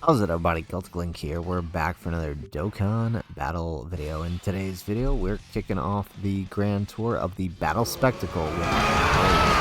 How's it everybody, Celtic Link here. We're back for another Dokkan battle video. In today's video, we're kicking off the grand tour of the battle spectacle with BROLY.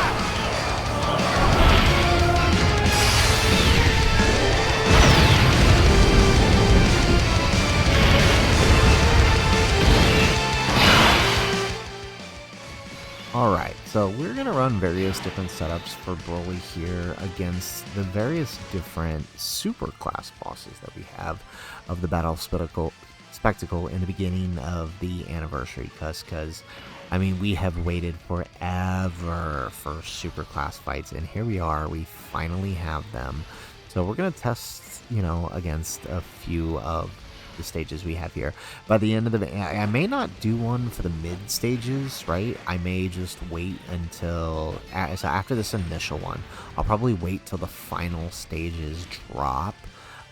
Alright, so we're going to run various different setups for BROLY here against the various different super class bosses that we have of the battle spectacle in the beginning of the anniversary. Because, I mean, we have waited forever for super class fights, and here we are, we finally have them. So we're going to test, against a few of the stages we have here. By the end of the I may not do one for the mid stages, right? I may just wait until so after this initial one. I'll probably wait till the final stages drop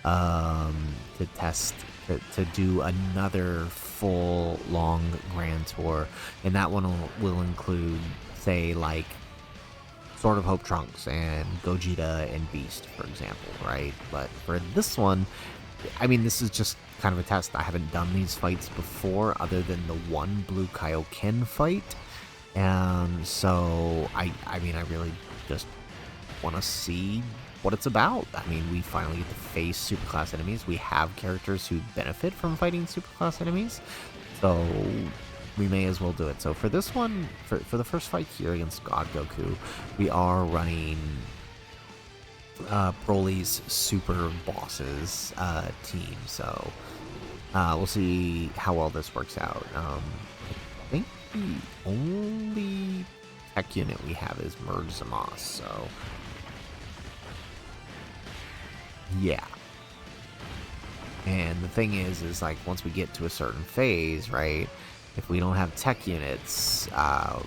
to test to do another full long grand tour, and that one will include, say, like Sword of Hope Trunks and Gogeta and Beast, for example, right? But for this one, I mean, this is just kind of a test. I haven't done these fights before other than the one Blue Kaioken fight. And so, I mean, I really just want to see what it's about. I mean, we finally get to face superclass enemies. We have characters who benefit from fighting superclass enemies. So, we may as well do it. So for this one, for the first fight here against God Goku, we are running BROLY's Super Bosses team, so we'll see how well this works out. I think the only tech unit we have is Merge Zamas, so yeah. And the thing is like once we get to a certain phase, right, if we don't have tech units, our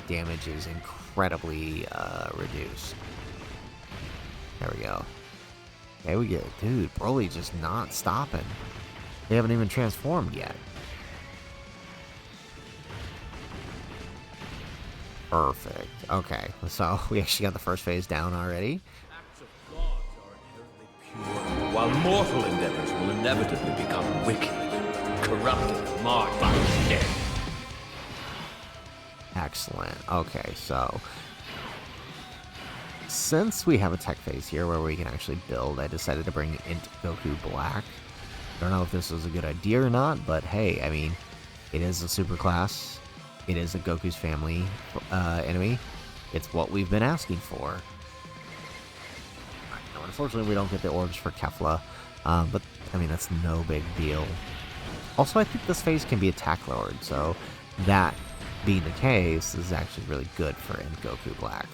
damage is incredibly reduced. There we go. Okay, we get, dude, BROLY just not stopping. They haven't even transformed yet. Perfect. Okay, so we actually got the first phase down already. Acts of gods are inherently pure, while mortal endeavors will inevitably become wicked, corrupted, marred by death. Excellent. Okay, so since we have a tech phase here where we can actually build, I decided to bring Int Goku Black. I don't know if this was a good idea or not, but hey, I mean, it is a super class. It is a Goku's family enemy. It's what we've been asking for. Now, unfortunately, we don't get the orbs for Kefla, but I mean, that's no big deal. Also, I think this phase can be attack lowered, so that being the case, this is actually really good for Int Goku Black.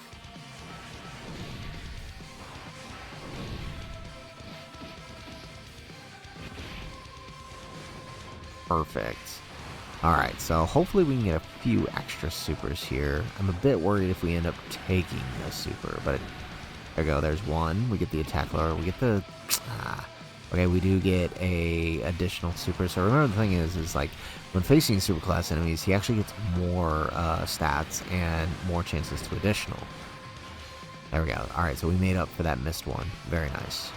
Perfect. Alright, so hopefully we can get a few extra supers here. I'm a bit worried if we end up taking a super, but there we go, there's one. We get the attack lower, we get the... okay, we do get a additional super. So remember the thing is like, when facing superclass enemies, he actually gets more stats and more chances to additional. There we go. Alright, so we made up for that missed one. Very nice.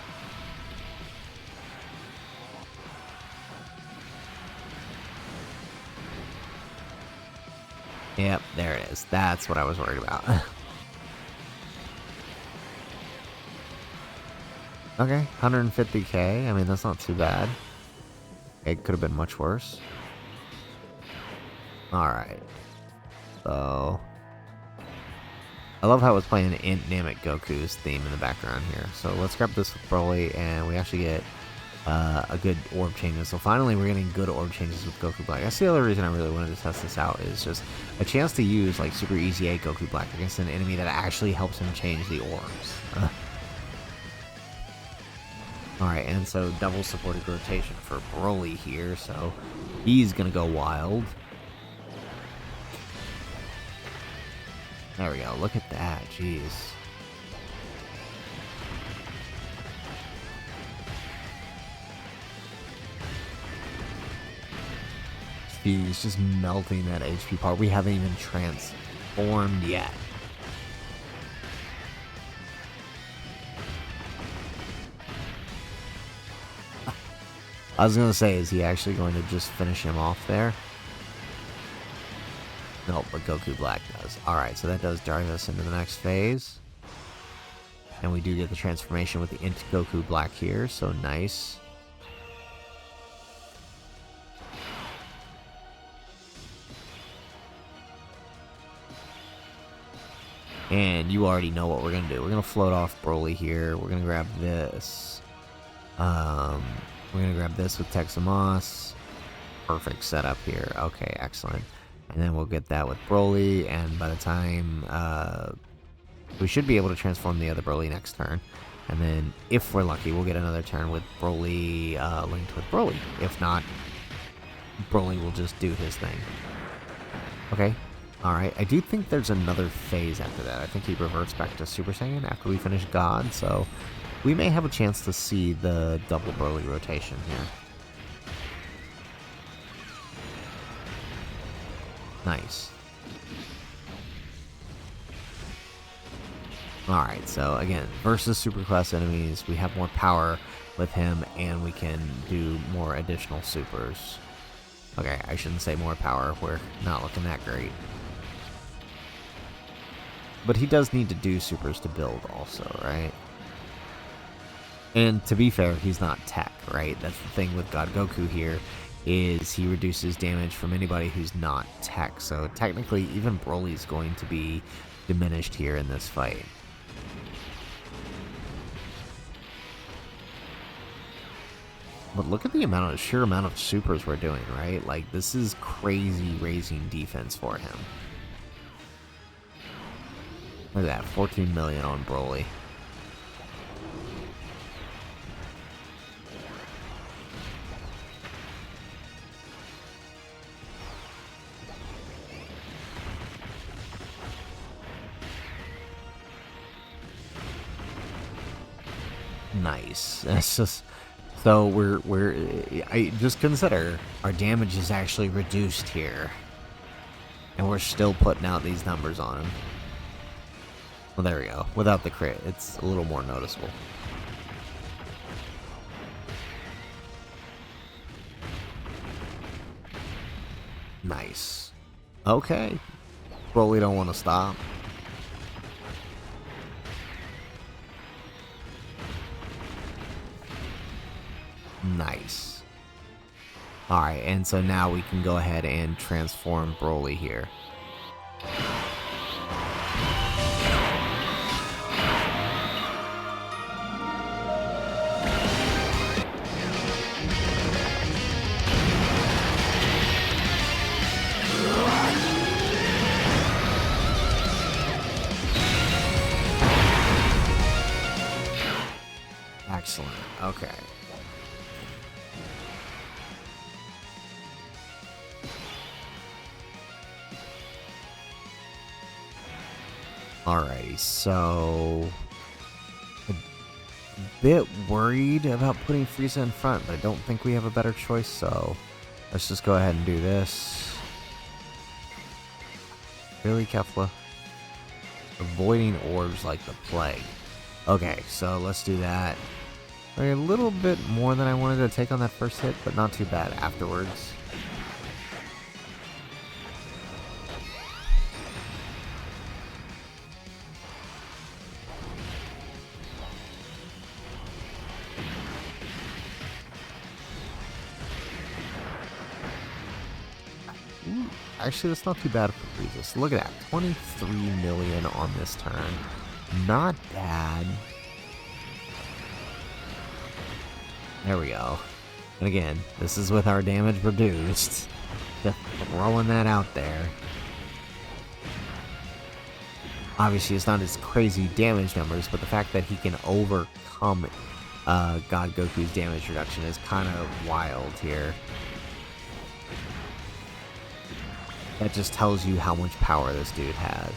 Yep, there it is. That's what I was worried about. Okay, 150k. I mean, that's not too bad. It could have been much worse. Alright. So... I love how it's playing Int Namek Goku's theme in the background here. So let's grab this with BROLY, and we actually get a good orb changes. So finally we're getting good orb changes with Goku Black. That's the other reason I really wanted to test this out, is just a chance to use like Super Easy A Goku Black against an enemy that actually helps him change the orbs. Alright, and so double supported rotation for BROLY here, so he's gonna go wild. There we go, look at that, jeez. He's just melting that HP part. We haven't even transformed yet. I was going to say, is he actually going to just finish him off there? No, but Goku Black does. Alright, so that does drive us into the next phase. And we do get the transformation with the Int Goku Black here, so nice. And you already know what we're going to do. We're going to float off Broly here. We're going to grab this. We're going to grab this with Texamos. Perfect setup here. Okay, excellent. And then we'll get that with Broly, and by the time... we should be able to transform the other Broly next turn. And then, if we're lucky, we'll get another turn with Broly linked with Broly. If not, Broly will just do his thing. Okay. Alright, I do think there's another phase after that. I think he reverts back to Super Saiyan after we finish God, so we may have a chance to see the double Broly rotation here. Nice. Alright, so again, versus superclass enemies, we have more power with him, and we can do more additional supers. Okay, I shouldn't say more power, we're not looking that great. But he does need to do supers to build also, right? And to be fair, he's not tech, right? That's the thing with God Goku here, is he reduces damage from anybody who's not tech. So technically, even Broly's going to be diminished here in this fight. But look at the sheer amount of supers we're doing, right? Like, this is crazy raising defense for him. Look at that, 14 million on Broly. Nice. That's just... So I just consider our damage is actually reduced here. And we're still putting out these numbers on him. Well, there we go. Without the crit, it's a little more noticeable. Nice. Okay. Broly don't want to stop. Nice. Alright, and so now we can go ahead and transform Broly here. Excellent. Okay. Alrighty, so a bit worried about putting Frieza in front, but I don't think we have a better choice, so let's just go ahead and do this. Really, Kefla? Avoiding orbs like the plague. Okay, so let's do that. A little bit more than I wanted to take on that first hit, but not too bad afterwards. Actually, that's not too bad for Frieza. So look at that, 23 million on this turn. Not bad. There we go. And again, this is with our damage reduced. Just throwing that out there. Obviously, it's not his crazy damage numbers, but the fact that he can overcome God Goku's damage reduction is kind of wild here. That just tells you how much power this dude has.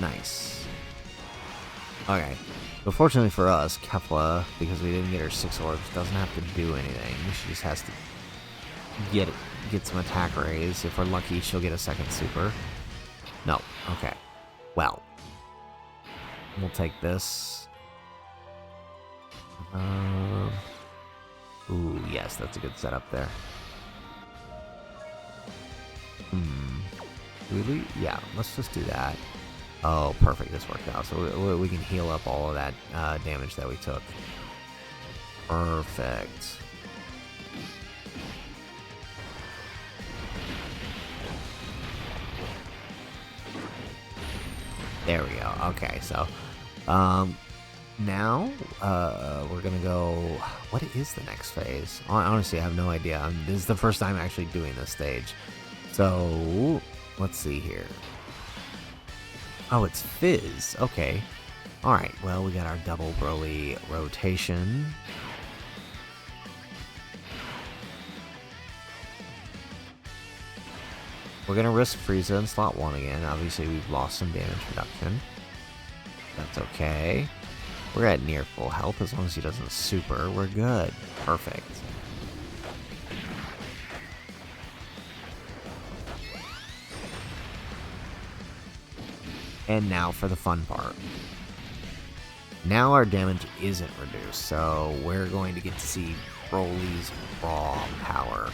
Nice. Okay. But fortunately for us, Kefla, because we didn't get her 6 orbs, doesn't have to do anything. She just has to get some attack raise. If we're lucky, she'll get a second super. No. Okay. Well, we'll take this. Ooh, yes, that's a good setup there. Really? Yeah, let's just do that. Oh, perfect. This worked out. So we can heal up all of that damage that we took. Perfect. There we go. Okay, so now we're gonna go. What is the next phase? Honestly, I have no idea. This is the first time actually doing this stage. So let's see here. Oh, it's Fizz. Okay. Alright, well, we got our double Broly rotation. We're going to risk Frieza in slot 1 again. Obviously, we've lost some damage reduction. That's okay. We're at near full health. As long as he doesn't super, we're good. Perfect. And now for the fun part. Now our damage isn't reduced, so we're going to get to see Broly's raw power.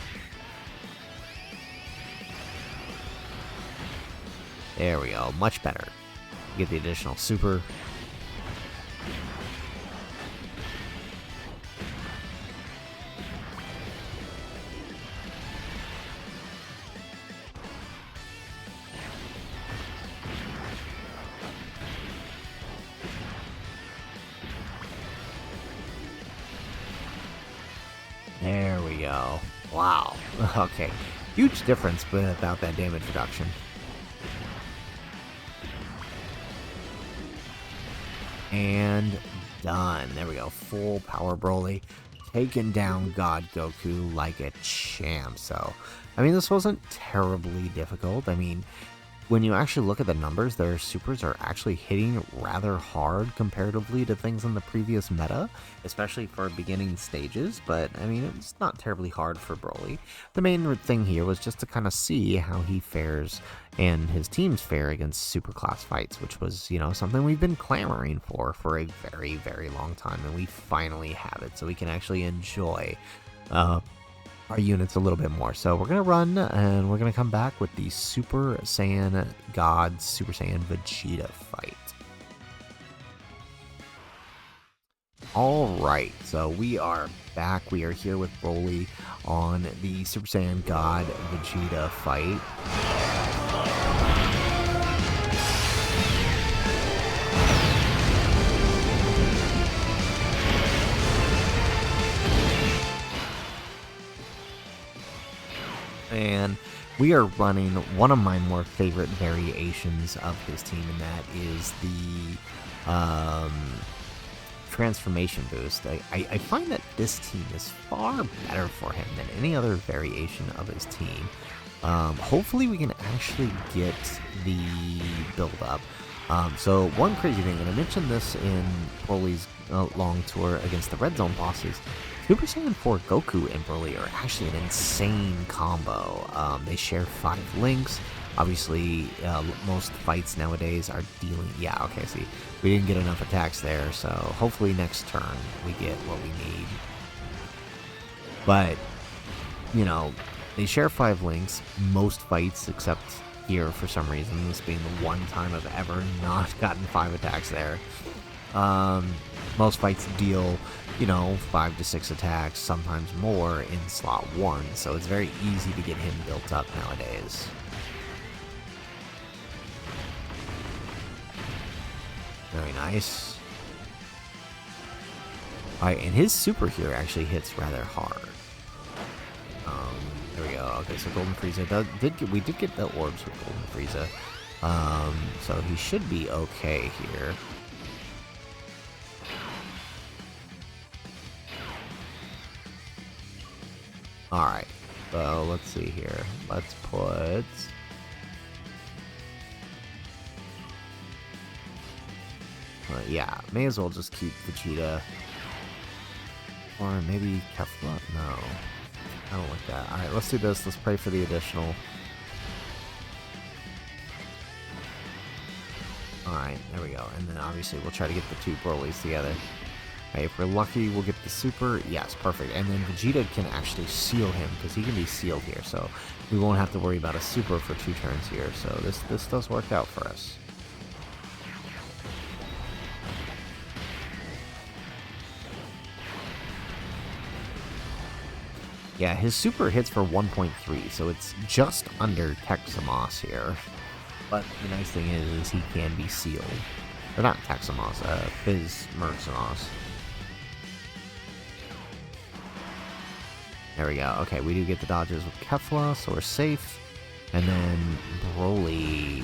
There we go, much better. Get the additional super. There we go. Wow. Okay. Huge difference without that damage reduction. And done. There we go. Full power Broly. Taking down God Goku like a champ. So, I mean, this wasn't terribly difficult. I mean, when you actually look at the numbers, their supers are actually hitting rather hard comparatively to things in the previous meta, especially for beginning stages, but I mean, it's not terribly hard for Broly. The main thing here was just to kind of see how he fares and his teams fare against super class fights, which was, you know, something we've been clamoring for a very, very long time, and we finally have it, so we can actually enjoy our units a little bit more. So we're gonna run and we're gonna come back with the Super Saiyan God Super Saiyan Vegeta fight. Alright, so we are back. We are here with Broly on the Super Saiyan God Vegeta fight. And we are running one of my more favorite variations of his team, and that is the transformation boost. I find that this team is far better for him than any other variation of his team. Hopefully we can actually get the build up. So one crazy thing, and I mentioned this in Broly's long tour against the Red Zone bosses, Super Saiyan 4 Goku and Broly are actually an insane combo. They share 5 links. Obviously, most fights nowadays are dealing... Yeah, okay, see, we didn't get enough attacks there, so hopefully next turn we get what we need. But, you know, they share 5 links. Most fights, except here for some reason, this being the one time I've ever not gotten 5 attacks there. Most fights deal, you know, 5 to 6 attacks, sometimes more in slot 1, so it's very easy to get him built up nowadays. Very nice. Alright, and his super here actually hits rather hard. There we go. Okay, so Golden Frieza we did get the orbs with Golden Frieza. So he should be okay here. Alright, so let's see here. Let's put... yeah, may as well just keep Vegeta. Or maybe Kefla? No. I don't like that. Alright, let's do this. Let's pray for the additional. Alright, there we go. And then obviously we'll try to get the two Brolys together. Right, if we're lucky, we'll get the super. Yes, perfect. And then Vegeta can actually seal him, because he can be sealed here. So we won't have to worry about a super for 2 turns here. So this does work out for us. Yeah, his super hits for 1.3, so it's just under Texamos here. But the nice thing is he can be sealed. Or not Texamos, Fizz Merxamos. There we go. Okay, we do get the dodges with Kefla, so we're safe. And then Broly.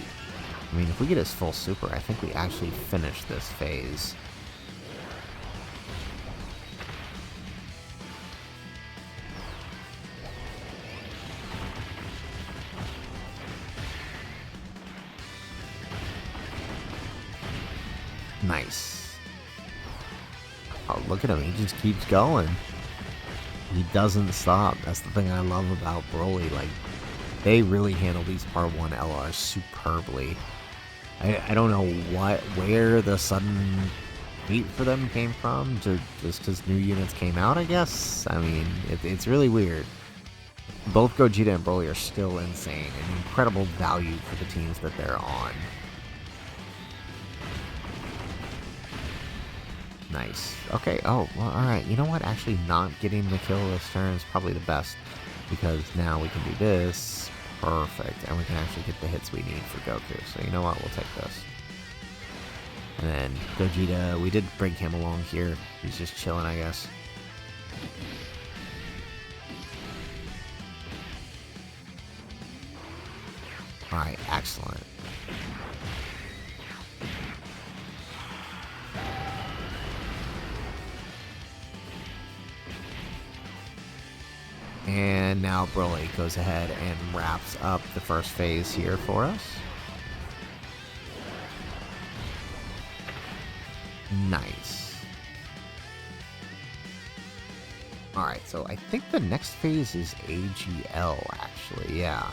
I mean, if we get his full super, I think we actually finish this phase. Nice. Oh, look at him. He just keeps going. He doesn't stop. That's the thing I love about Broly. Like, they really handle these Part 1 LRs superbly. I don't know where the sudden hate for them came from. Just because new units came out, I guess? I mean, it's really weird. Both Gogeta and Broly are still insane and incredible value for the teams that they're on. Nice. Okay, oh, well, alright. You know what? Actually, not getting the kill this turn is probably the best, because now we can do this. Perfect. And we can actually get the hits we need for Goku. So you know what? We'll take this. And then Gogeta, we did bring him along here. He's just chilling, I guess. Alright, excellent. And now Broly goes ahead and wraps up the first phase here for us. Nice. Alright, so I think the next phase is AGL, actually. Yeah.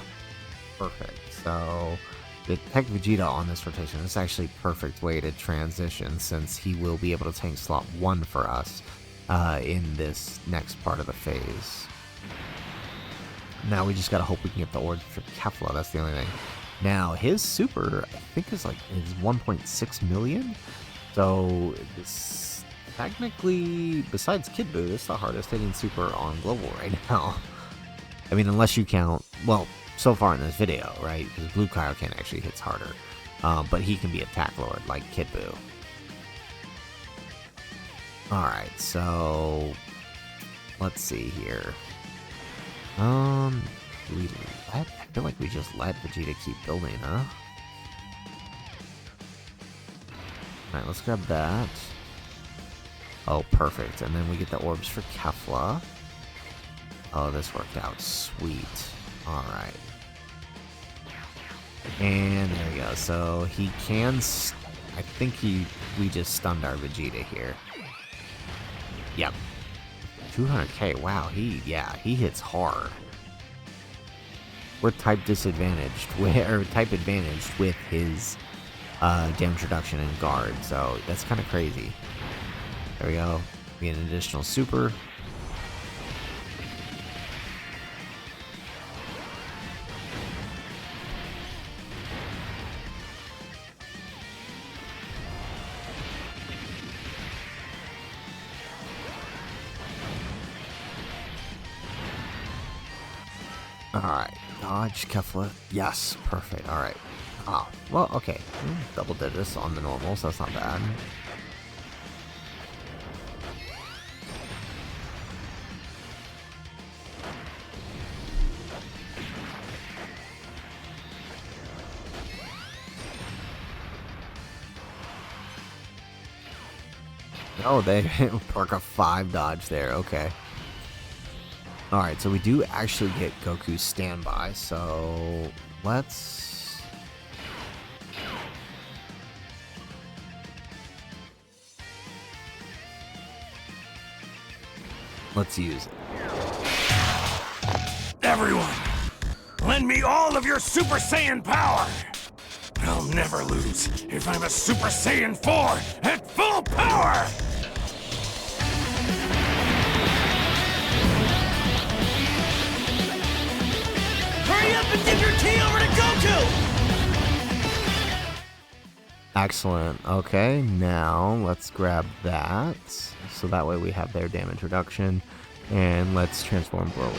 Perfect. So, the Tech Vegeta on this rotation is actually a perfect way to transition, since he will be able to tank slot 1 for us in this next part of the phase. Now we just gotta hope we can get the orbs for Kefla, that's the only thing. Now, his super, I think, is 1.6 million. So, this technically, besides Kid Buu, this is the hardest hitting super on Global right now. I mean, unless you count, well, so far in this video, right? Because Blue Kaioken actually hits harder. But he can be Attack Lord, like Kid Buu. Alright, so let's see here. I feel like we just let Vegeta keep building, huh? Alright, let's grab that. Oh, perfect. And then we get the orbs for Kefla. Oh, this worked out sweet. Alright. And there we go. So he can... I think we just stunned our Vegeta here. Yep. 200k. Wow, he hits hard. We're type disadvantaged, or type advantaged with his damage reduction and guard. So that's kind of crazy. There we go. We get an additional super. Alright, dodge, Kefla. Yes, perfect. Alright. Oh, well, okay. Double did this on the normal, so that's not bad. Oh, they perk a 5 dodge there. Okay. Alright, so we do actually get Goku's standby, so let's... Let's use it. Everyone, lend me all of your Super Saiyan power! I'll never lose if I'm a Super Saiyan 4 at full power! Hurry up and give your key over to Goku! Excellent. Okay, now let's grab that. So that way we have their damage reduction. And let's transform BROLY.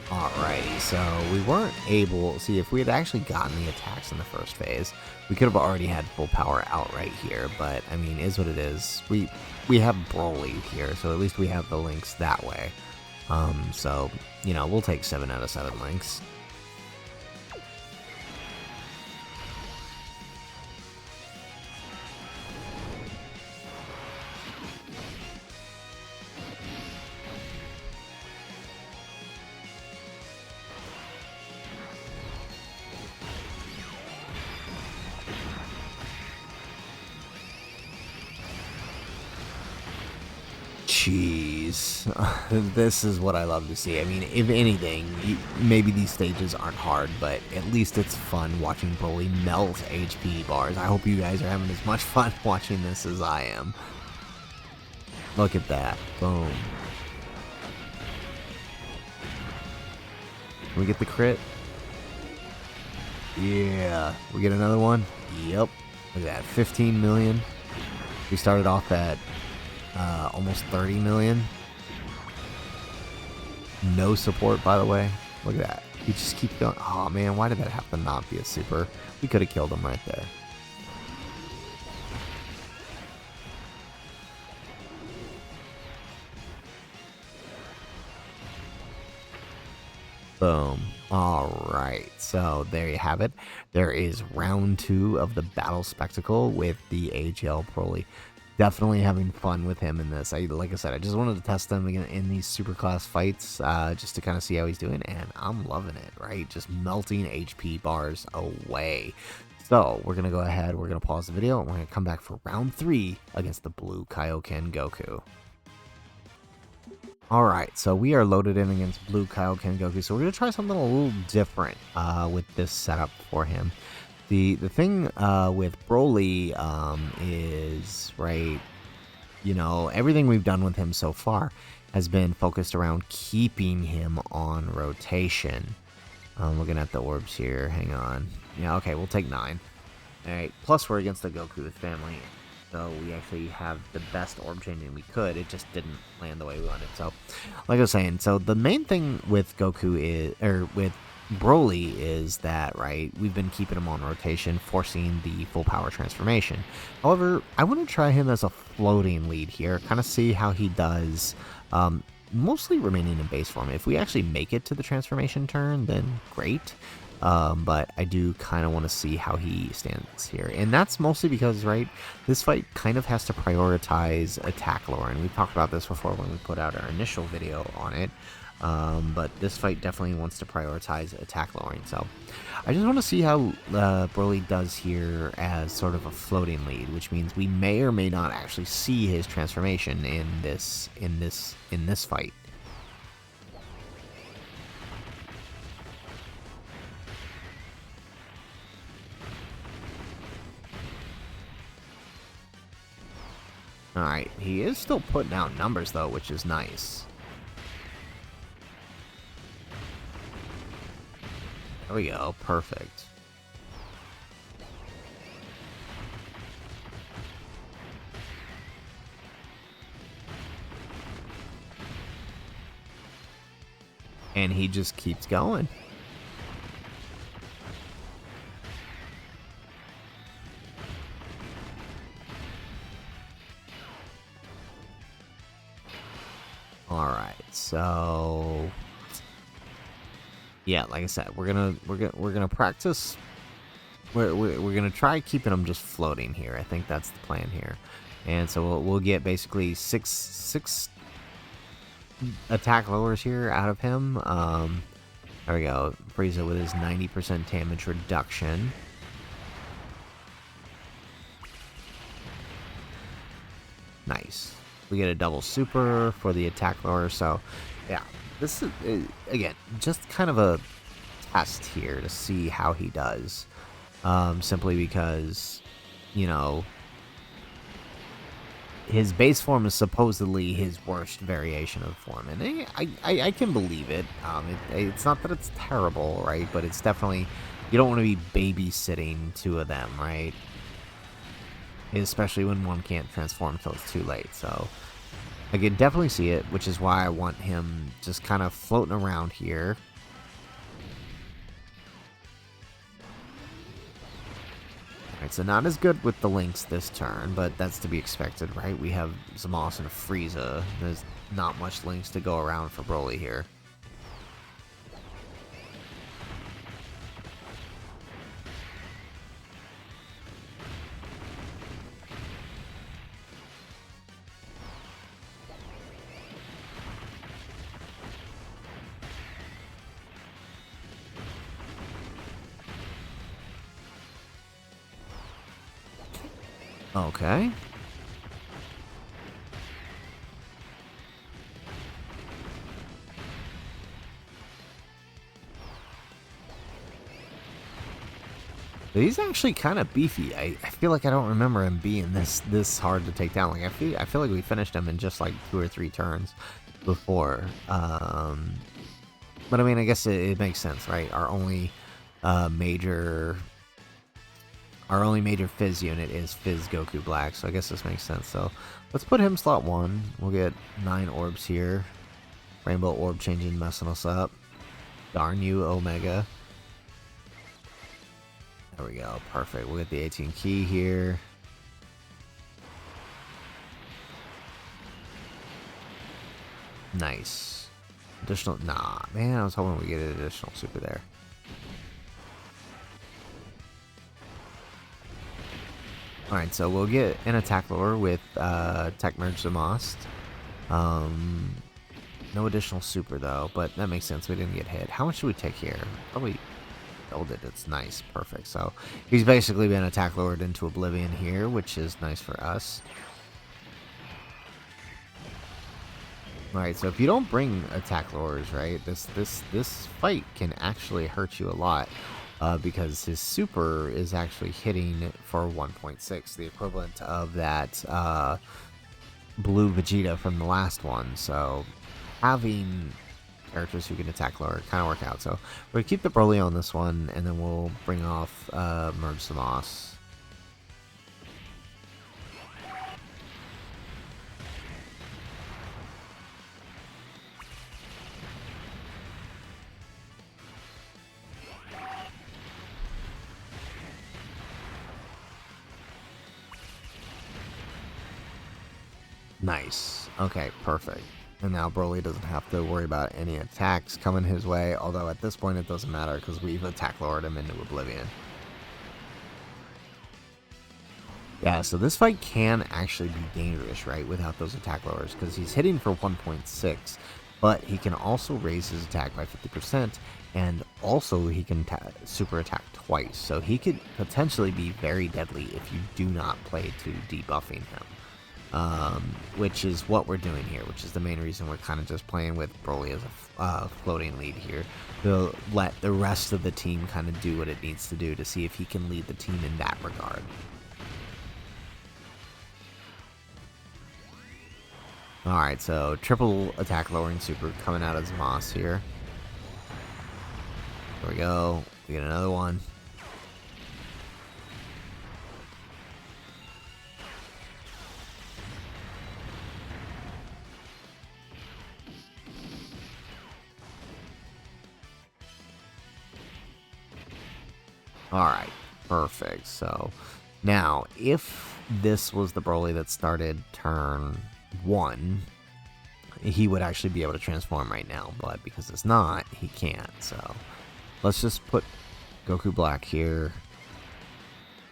Alrighty, so we weren't able... See, if we had actually gotten the attacks in the first phase, we could have already had full power out right here, but, I mean, is what it is. We have BROLY here, so at least we have the links that way. So, you know, we'll take 7 out of 7 links. Jeez, this is what I love to see. I mean, if anything, maybe these stages aren't hard, but at least it's fun watching BROLY melt HP bars. I hope you guys are having as much fun watching this as I am. Look at that. Boom. Can we get the crit? Yeah. We get another one? Yep. Look at that. 15 million. We started off at almost 30 million. No support, by the way. Look at that. He just keeps going. Oh man, why did that have to not be a super? We could have killed him right there. Boom. Alright, so there you have it. There is round 2 of the battle spectacle with the AGL BROLY. Definitely having fun with him in this. Like I said, I just wanted to test him in these superclass fights just to kind of see how he's doing, and I'm loving it, right? Just melting HP bars away. So we're going to go ahead, we're going to pause the video, and we're going to come back for round 3 against the Blue Kaioken Goku. Alright, so we are loaded in against Blue Kaioken Goku, so we're going to try something a little different with this setup for him. The thing with BROLY is, right, you know, everything we've done with him so far has been focused around keeping him on rotation. I'm looking at the orbs here. Hang on. Yeah, okay, we'll take 9. Alright, plus we're against the Goku family, so we actually have the best orb changing we could. It just didn't land the way we wanted. So, like I was saying, so the main thing with Goku is, or with BROLY is that, right, we've been keeping him on rotation, forcing the full power transformation. However, I want to try him as a floating lead here, kind of see how he does, mostly remaining in base form. If we actually make it to the transformation turn, then great. But I do kind of want to see how he stands here. And that's mostly because, right, this fight kind of has to prioritize attack lore. And we talked about this before when we put out our initial video on it. But this fight definitely wants to prioritize attack lowering. So I just want to see how BROLY does here as sort of a floating lead, which means we may or may not actually see his transformation in this fight. Alright, he is still putting out numbers though, which is nice. There we go, perfect. And he just keeps going. All right, so yeah, like I said, we're gonna practice. We're gonna try keeping him just floating here. I think that's the plan here, and so we'll get basically six attack lowers here out of him. There we go. Frieza with his 90% damage reduction. Nice. We get a double super for the attack lower, so yeah. This is, again, just kind of a test here to see how he does. Simply because, you know, his base form is supposedly his worst variation of form, and I can believe it. It's not that it's terrible, right? But it's definitely, you don't want to be babysitting two of them, right? Especially when one can't transform until it's too late. So I can definitely see it, which is why I want him just kind of floating around here. Alright, so not as good with the links this turn, but that's to be expected, right? We have Zamos and Frieza. There's not much links to go around for Broly here. Okay. He's actually kind of beefy. I feel like I don't remember him being this hard to take down. Like I feel like we finished him in just like 2 or 3 turns before. But I mean, I guess it makes sense, right? Our only major Fizz unit is Fizz Goku Black, so I guess this makes sense. So let's put him slot 1. We'll get 9 orbs here. Rainbow orb changing, messing us up. Darn you, Omega. There we go, perfect. We'll get the 18 key here. Nice. Additional, nah, man, I was hoping we get an additional super there. Alright, so we'll get an attack lower with Tech Merge Zamos. No additional super though, but that makes sense. We didn't get hit. How much should we take here? Probably doubled it. It's nice. Perfect. So he's basically been attack lowered into oblivion here, which is nice for us. Alright, so if you don't bring attack lowers, right, this fight can actually hurt you a lot. Because his super is actually hitting for 1.6, the equivalent of that blue Vegeta from the last one. So having characters who can attack lower kind of work out. So we're going to keep the Broly on this one, and then we'll bring off Merge Zamos. Nice. Okay, perfect. And now Broly doesn't have to worry about any attacks coming his way, although at this point it doesn't matter because we've attack lowered him into oblivion. Yeah, so this fight can actually be dangerous, right, without those attack lowers, because he's hitting for 1.6, but he can also raise his attack by 50%, and also he can super attack twice, so he could potentially be very deadly if you do not play to debuffing him. Which is what we're doing here, which is the main reason we're kind of just playing with Broly as a floating lead here, to let the rest of the team kind of do what it needs to do to see if he can lead the team in that regard. Alright, so triple attack lowering super coming out of Zamos here. There we go. We get another one. Alright, perfect. So now, if this was the Broly that started turn 1, he would actually be able to transform right now, but because it's not, he can't. So let's just put Goku Black here.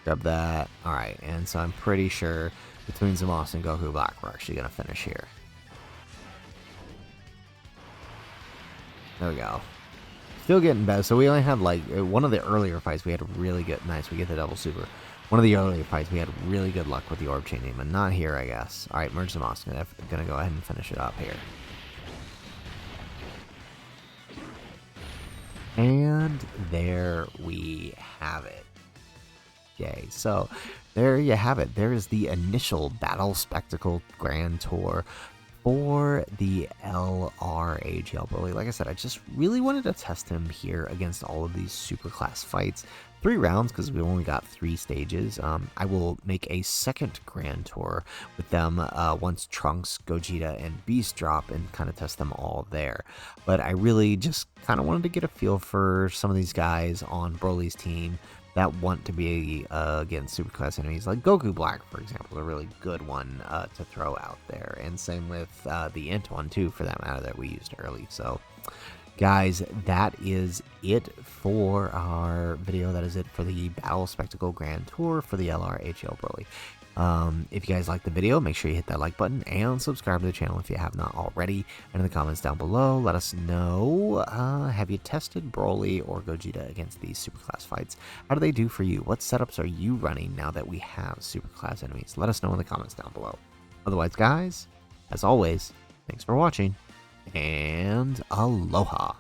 Grab that. Alright, and so I'm pretty sure between Zamos and Goku Black, we're actually going to finish here. There we go. Still getting better. So we only had like one of the earlier fights. We had a really good. Nice. We get the double super. One of the earlier fights, we had really good luck with the orb chaining, but not here, I guess. All right, merge the moss. Gonna go ahead and finish it up here. And there we have it. Yay. So there you have it. There is the initial Battle Spectacle Grand Tour for the LR AGL Broly. Like I said, I just really wanted to test him here against all of these super class fights. 3 rounds because we only got 3 stages. I will make a second Grand Tour with them once Trunks, Gogeta, and Beast drop and kind of test them all there. But I really just kind of wanted to get a feel for some of these guys on Broly's team that want to be against superclass enemies, like Goku Black, for example, a really good one to throw out there. And same with the Int one, too, for that matter, that we used early. So, guys, that is it for our video. That is it for the Battle Spectacle Grand Tour for the LR AGL Broly. If you guys like the video, make sure you hit that like button and subscribe to the channel if you have not already. And in the comments down below, let us know, have you tested Broly or Gogeta against these superclass fights? How do they do for you? What setups are you running now that we have superclass enemies? Let us know in the comments down below. Otherwise, guys, as always, thanks for watching, and aloha.